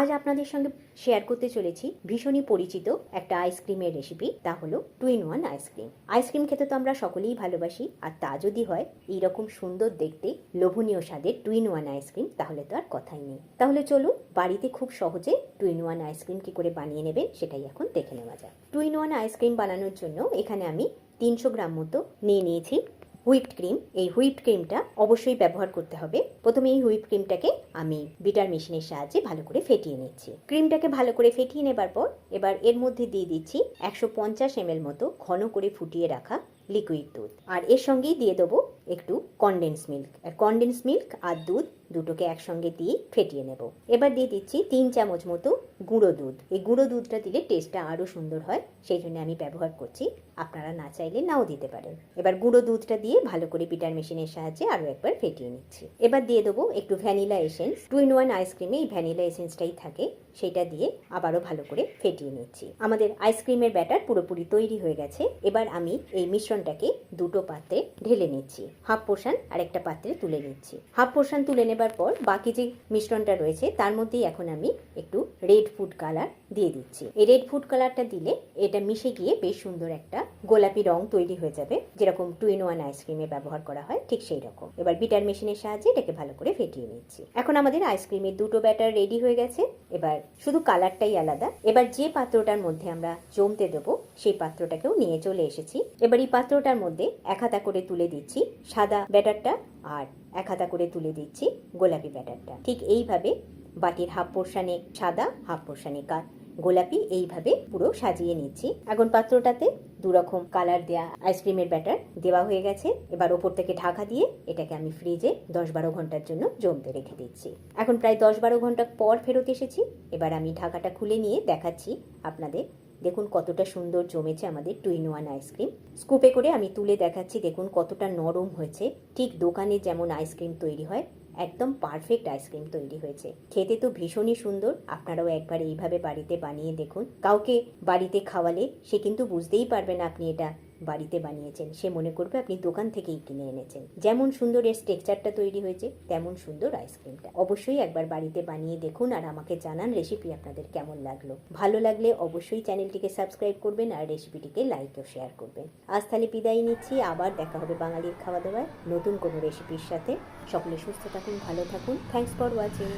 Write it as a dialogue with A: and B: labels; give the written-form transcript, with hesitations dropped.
A: আজ আপনাদের সঙ্গে শেয়ার করতে চলেছি ভীষণই পরিচিত একটা আইসক্রিমের রেসিপি, তা হলো 2-in-1 আইসক্রিম। আইসক্রিম খেতে তো আমরা সকলেই ভালোবাসি, আর তা যদি হয় এইরকম সুন্দর দেখতে লোভনীয় স্বাদের 2-in-1 আইসক্রিম, তাহলে তো আর কথাই নেই। তাহলে চলুন বাড়িতে খুব সহজে 2-in-1 আইসক্রিম কি করে বানিয়ে নেবেন সেটাই এখন দেখে নেওয়া যাক। 2-in-1 আইসক্রিম বানানোর জন্য এখানে আমি 300 গ্রাম মতো নিয়ে নিয়েছি হুইপড ক্রিম। এই হুইপড ক্রিমটা অবশ্যই ব্যবহার করতে হবে। প্রথমে এই হুইপড ক্রিমটাকে আমি বিটার মেশিনের সাহায্যে ভালো করে ফেটিয়ে নিচ্ছি। ক্রিমটাকে ভালো করে ফেটিয়ে নেবার পর এবার এর মধ্যে দিয়ে দিচ্ছি 150 ml মতো ঘন করে ফুটিয়ে রাখা লিকুইড দুধ, আর এর সঙ্গেই দিয়ে দেবো একটু কনডেন্স মিল্ক। আর কনডেন্স মিল্ক আর দুধ দুটোকে একসঙ্গে দিয়ে ফেটিয়ে নেব। এবার দিয়ে দিচ্ছি 3 চামচ মতো গুঁড়ো দুধ। এই গুঁড়ো দুধটা দিলে টেস্টটা আরও সুন্দর হয়, সেই জন্য আমি ব্যবহার করছি। আপনারা না চাইলে নাও দিতে পারেন। এবার গুঁড়ো দুধটা দিয়ে ভালো করে বিটার মেশিনের সাহায্যে আরও একবার ফেটিয়ে নিচ্ছি। এবার দিয়ে দেবো একটু ভ্যানিলা এসেন্স। 2-in-1 আইসক্রিমে এই ভ্যানিলা এসেন্সটাই থাকে, সেটা দিয়ে আবারও ভালো করে ফেটিয়ে নিচ্ছি। আমাদের আইসক্রিমের ব্যাটার পুরোপুরি তৈরি হয়ে গেছে। এবার আমি এই মিশ্রণটাকে দুটো পাত্রে ঢেলে নিচ্ছি। হাফ পোর্শন আর একটা পাত্রে তুলে নিচ্ছি। হাফ পোর্শন তুলে নেবার পর বাকি যে মিশ্রণটা রয়েছে তার মধ্যেই এখন আমি একটু রেড ফুড কালার দিয়ে দিচ্ছি। এই রেড ফুড কালারটা দিলে এটা মিশে গিয়ে বেশ সুন্দর একটা গোলাপি রং তৈরি হয়ে যাবে, যেরকম 2-in-1 আইসক্রিমে ব্যবহার করা হয় ঠিক সেই রকম। এবার বিটার মেশিনের সাহায্যে এটাকে ভালো করে ফেটিয়ে নিচ্ছি। এখন আমাদের আইসক্রিমের দুটো ব্যাটার রেডি হয়ে গেছে। এবার শুধু কালারটাই আলাদা। এবার যে পাত্রটার মধ্যে আমরা জমতে দেবো সেই পাত্রটাকেও নিয়ে চলে এসেছি। এবার এই পাত্রটার মধ্যে এক হাতা করে তুলে দিচ্ছি সাদা ব্যাটারটা, আর এক হাতা করে তুলে দিচ্ছি গোলাপি ব্যাটারটা। ঠিক এইভাবে বাটির হাফ পোর্শনে সাদা, হাফ পোর্শনে গোলাপি, এইভাবে পুরো সাজিয়ে নিচ্ছি। এখন পাত্রটাতে দুরকম কালার দেয়া আইসক্রিমের ব্যাটার দেওয়া হয়ে গেছে। এবার ওপর থেকে ঢাকা দিয়ে এটাকে আমি ফ্রিজে 10-12 ঘন্টার জন্য জমতে রেখে দিচ্ছি। এখন প্রায় 10-12 ঘন্টা পর ফেরত এসেছি। এবার আমি ঢাকাটা খুলে নিয়ে দেখাচ্ছি আপনাদের। দেখুন কতটা সুন্দর জমেছে আমাদের 2-in-1 আইসক্রিম। স্কুপে করে আমি তুলে দেখাচ্ছি, দেখুন কতটা নরম হয়েছে। ঠিক দোকানে যেমন আইসক্রিম তৈরি হয় একদম পারফেক্ট আইসক্রিম তৈরি হয়েছে। খেতে তো ভীষণই সুন্দর। আপনারাও একবার এইভাবে বাড়িতে বানিয়ে দেখুন। কাউকে বাড়িতে খাওয়ালে সে কিন্তু বুঝতেই পারবে না আপনি এটা বাড়িতে বানিয়েছেন, সে মনে করবে আপনি দোকান থেকেই কিনে এনেছেন। যেমন সুন্দর এর টেক্সচারটা তৈরি হয়েছে তেমন সুন্দর আইসক্রিমটা। অবশ্যই একবার বাড়িতে বানিয়ে দেখুন আর আমাকে জানান রেসিপি আপনাদের কেমন লাগলো। ভালো লাগলে অবশ্যই চ্যানেলটিকে সাবস্ক্রাইব করবেন আর রেসিপিটিকে লাইক ও শেয়ার করবেন। আজ তাহলে বিদায় নিচ্ছি। আবার দেখা হবে বাঙালির খাওয়া দাওয়ায় নতুন কোনো রেসিপির সাথে। সকলে সুস্থ থাকুন, ভালো থাকুন। Thanks for watching.